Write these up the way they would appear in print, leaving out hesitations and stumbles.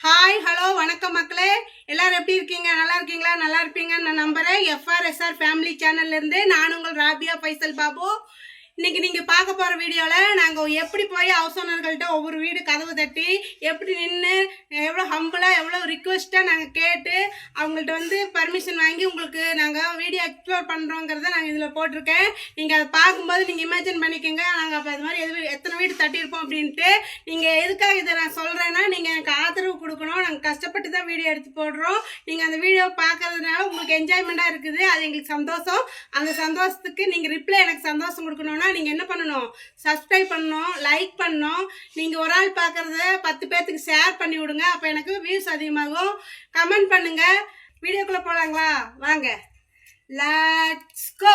Hi hello வணக்கம் மக்களே, எல்லாரும் எப்படி இருக்கீங்க? நல்லா இருக்கீங்களா? நல்லா இருப்பீங்கன்னு நான் நம்புறேன். எஃப்ஆர்எஸ்ஆர் ஃபேமிலி சேனல்ல இருந்து நான் உங்கள் ராபியா பைசல் பாபு. இன்னைக்கு நீங்க பார்க்க போற வீடியோல நாங்க எப்படி போய் ஹவுஸ் ஓனர்கள்ட்ட ஒவ்வொரு வீடு கதவு தட்டி எப்படி நின்று எவ்வளோ ஹம்பிளா எவ்வளோ ரிக்வெஸ்டா நாங்க கேட்டு அவங்கள்ட்ட வந்து பர்மிஷன் வாங்கி உங்களுக்கு நாங்க வீடியோ எக்ஸ்ப்ளோர் பண்றோங்கிறத நாங்க இதுல போட்டிருக்கேன். நீங்க அதை பார்க்கும்போது நீங்க இமேஜின் பண்ணிக்கோங்க, நாங்க அப்போ அது மாதிரி எத்தனை வீடு தட்டியிருப்போம் அப்படின்ட்டு. நீங்க எதுக்காக இதை நான் சொல்றேன்னா, நீங்க எனக்கு ஆதரவு கொடுக்கணும். நாங்கள் கஷ்டப்பட்டு தான் வீடியோ எடுத்து போடுறோம். நீங்க அந்த வீடியோ பார்க்கறதுனால உங்களுக்கு என்ஜாய்மெண்டா இருக்குது, அது எங்களுக்கு சந்தோஷம். அந்த சந்தோஷத்துக்கு நீங்க ரிப்ளை எனக்கு சந்தோஷம் கொடுக்கணும்னா நீங்க என்ன பண்ணணும்? சப்ஸ்கிரைப் பண்ணணும், லைக் பண்ணணும். நீங்க ஒரு ஆள் பார்க்கறத 10 பேர்த்துக்கு ஷேர் பண்ணி விடுங்க, அப்ப எனக்கு வியூஸ் அதிகமாகும். கமெண்ட் பண்ணுங்க. வீடியோக்குள்ள போலாங்களா? வாங்க, லெட்ஸ் கோ.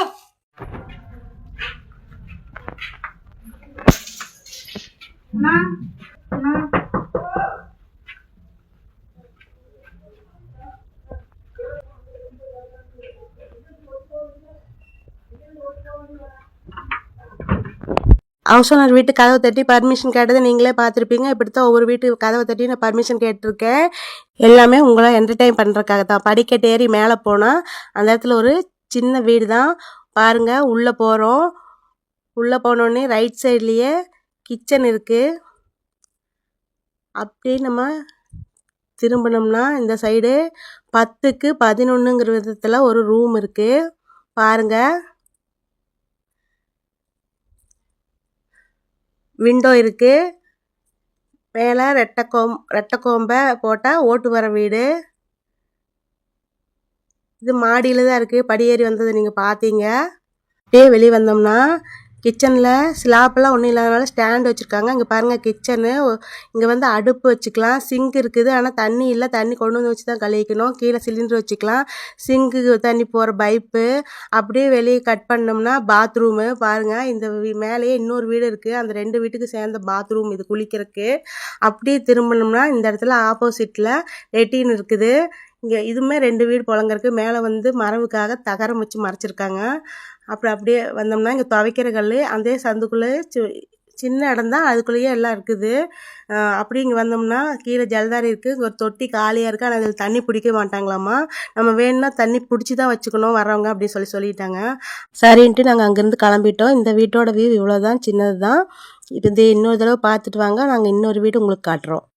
ஹவுஸ் ஓனர் வீட்டு கதவை தட்டி பர்மிஷன் கேட்டதை நீங்களே பார்த்துருப்பீங்க. இப்படித்தான் ஒவ்வொரு வீட்டு கதவை தட்டி நான் பர்மிஷன் கேட்டிருக்கேன். எல்லாமே உங்களை என்டர்டெயின் பண்ணுறதுக்காக தான். படிக்கட்டு ஏறி மேலே போனால் அந்த இடத்துல ஒரு சின்ன வீடு தான் பாருங்கள். உள்ளே போகிறோம். உள்ளே போனோடனே ரைட் சைட்லேயே கிச்சன் இருக்குது. அப்படியே நம்ம திரும்பினோம்னா இந்த சைடு 10க்கு 11ங்கிற விதத்தில் ஒரு ரூம் இருக்குது பாருங்கள். விண்டோ இருக்குது. மேலே ரெட்டை போட்டால் ஓட்டு வர வீடு. இது மாடியில் தான் இருக்குது. படியேறி வந்தது நீங்கள் பார்த்தீங்க. அப்படியே வெளியே வந்தோம்னா கிச்சனில் ஸ்லாப்பெல்லாம் ஒன்றும் இல்லாதனால ஸ்டாண்ட் வச்சுருக்காங்க. இங்கே பாருங்கள் கிச்சனு. இங்கே வந்து அடுப்பு வச்சுக்கலாம். சிங்க் இருக்குது, ஆனால் தண்ணி இல்லை. தண்ணி கொண்டு வந்து வச்சு தான் கழுவிக்கணும். கீழே சிலிண்டர் வச்சுக்கலாம். சிங்க்குக்கு தண்ணி போகிற பைப்பு. அப்படியே வெளியே கட் பண்ணோம்னா பாத்ரூமு பாருங்கள். இந்த மேலேயே இன்னொரு வீடு இருக்குது, அந்த 2 வீட்டுக்கு சேர்ந்த பாத்ரூம் இது குளிக்கிறதுக்கு. அப்படியே திரும்பினோம்னா இந்த இடத்துல ஆப்போசிட்டில் லெட்டின் இருக்குது. இங்கே இதுவுமே 2 வீடு புழங்கருக்கு. மேலே வந்து மரவுக்காக தகரம் வச்சு மறைச்சிருக்காங்க. அப்புறம் அப்படியே வந்தோம்னா இங்கே துவைக்கிற கல் அதே சந்துக்குள்ளே சின்ன இடம் தான், அதுக்குள்ளேயே எல்லாம் இருக்குது. அப்படி இங்கே வந்தோம்னா கீழே ஜலதாரி இருக்குது. இங்கே ஒரு தொட்டி காலியாக இருக்குது, ஆனால் அதில் தண்ணி பிடிக்க மாட்டாங்களாம்மா. நம்ம வேணும்னா தண்ணி பிடிச்சி தான் வச்சுக்கணும் வரவங்க அப்படி சொல்லிட்டாங்க. சரின்ட்டு நாங்கள் அங்கேருந்து கிளம்பிட்டோம். இந்த வீட்டோட வியூ இவ்வளோ தான், சின்னது தான். இது இன்னொரு தடவை பார்த்துட்டு வாங்க, நாங்கள் இன்னொரு வீடு உங்களுக்கு காட்டுறோம்.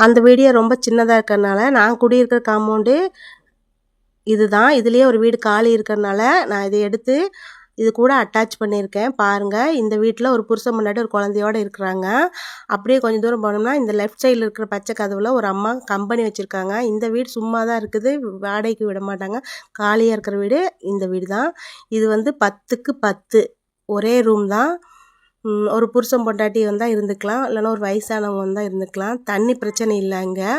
அந்த வீடியோ ரொம்ப சின்னதாக இருக்கிறதுனால நான் குடியிருக்கிற காம்பவுண்டு இதுதான். இதுலேயே ஒரு வீடு காலி இருக்கிறதுனால நான் இதை எடுத்து இது கூட அட்டாச் பண்ணியிருக்கேன் பாருங்கள். இந்த வீட்டில் ஒரு புருஷன் முன்னாடி ஒரு குழந்தையோடு இருக்கிறாங்க. அப்படியே கொஞ்சம் தூரம் போனோம்னா இந்த லெஃப்ட் சைடில் இருக்கிற பச்சை கதவில் ஒரு அம்மா கம்பெனி வச்சுருக்காங்க. இந்த வீடு சும்மா தான் இருக்குது, வாடகைக்கு விட மாட்டாங்க. காலியாக இருக்கிற வீடு இந்த வீடு தான். இது வந்து 10க்கு 10 ஒரே ரூம் தான். ஒரு புருஷன் பொண்டாட்டி வந்தால் இருந்துக்கலாம், இல்லைன்னா ஒரு வயசானவங்க வந்தால் இருந்துக்கலாம். தண்ணி பிரச்சனை இல்லை. அங்கே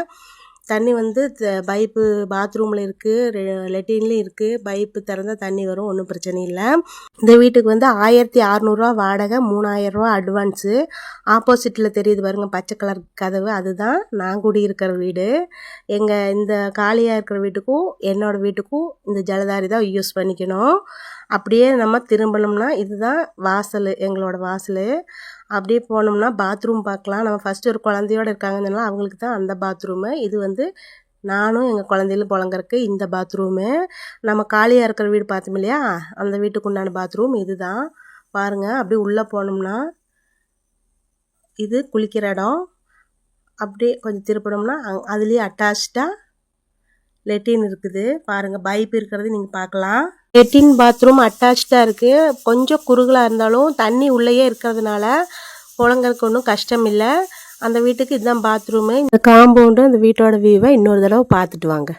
தண்ணி வந்து பைப்பு பாத்ரூமில் இருக்குது, லெட்டின்லேயும் இருக்குது. பைப்பு திறந்தால் தண்ணி வரும், ஒன்றும் பிரச்சனை இல்லை. இந்த வீட்டுக்கு வந்து 1600 வாடகை, 3000 அட்வான்ஸு. ஆப்போசிட்டில் தெரியுது பாருங்கள் பச்சை கலர் கதவு, அதுதான் நான் குடியிருக்கிற வீடு. எங்கள் இந்த காலியாக இருக்கிற வீட்டுக்கும் என்னோடய வீட்டுக்கும் இந்த ஜலதாரி தான் யூஸ் பண்ணிக்கணும். அப்படியே நம்ம திரும்பணும்னா இதுதான் வாசல், எங்களோட வாசல். அப்படியே போனோம்னா பாத்ரூம் பார்க்கலாம். நம்ம ஃபஸ்ட்டு ஒரு குழந்தையோடு இருக்காங்கன்னு அவங்களுக்கு தான் அந்த பாத்ரூமு. இது வந்து நானும் எங்கள் குழந்தைகளும் புழங்கறக்கு இந்த பாத்ரூமு. நம்ம காலியாக இருக்கிற வீடு பார்த்தோம் இல்லையா, அந்த வீட்டுக்கு உண்டான பாத்ரூம் இது தான். பாருங்கள், அப்படியே உள்ளே போனோம்னா இது குளிக்கிற இடம். அப்படியே கொஞ்சம் திருப்பினோம்னா அதுலேயே அட்டாச்சாக லெட்டின் இருக்குது. பாருங்கள், பைப் இருக்கிறது நீங்கள் பார்க்கலாம். லெட்டின் பாத்ரூம் அட்டாச்சாக இருக்குது. கொஞ்சம் குறுகலாக இருந்தாலும் தண்ணி உள்ளேயே இருக்கிறதுனால புழங்கறதுக்கு ஒன்றும் கஷ்டம் இல்லை. அந்த வீட்டுக்கு இதுதான் பாத்ரூமு. இந்த காம்பவுண்டு அந்த வீட்டோட வியூவை இன்னொரு தடவை பார்த்துட்டு வாங்க.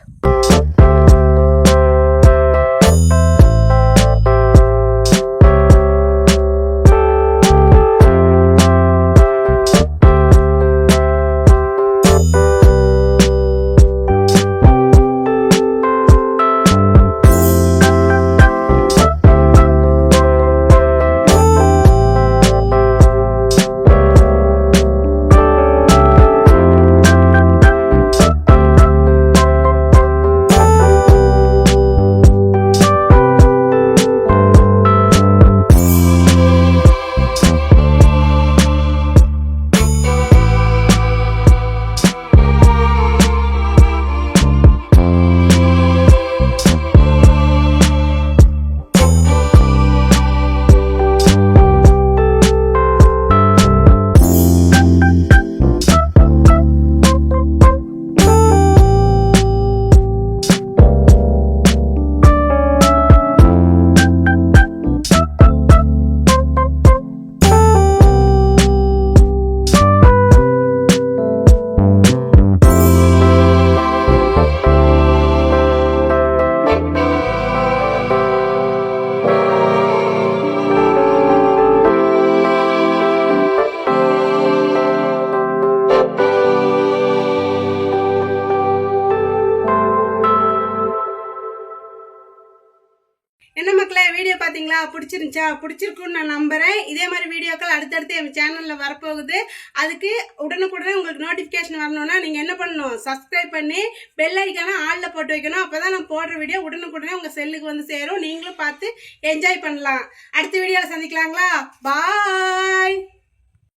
என்ன மக்களே, வீடியோ பார்த்தீங்களா? பிடிச்சிருந்துச்சா? பிடிச்சிருக்குன்னு நான் நம்புகிறேன். இதே மாதிரி வீடியோக்கள் அடுத்தடுத்து எங்கள் சேனலில் வரப்போகுது. அதுக்கு உடனுக்குடனே உங்களுக்கு நோட்டிஃபிகேஷன் வரணும்னா நீங்கள் என்ன பண்ணணும்? சப்ஸ்கிரைப் பண்ணி பெல் ஐக்கானை ஆளில் போட்டு வைக்கணும். அப்போ தான் நான் போடுற வீடியோ உடனுக்குடனே உங்கள் செல்லுக்கு வந்து சேரும். நீங்களும் பார்த்து என்ஜாய் பண்ணலாம். அடுத்த வீடியோவில் சந்திக்கலாங்களா? பாய்.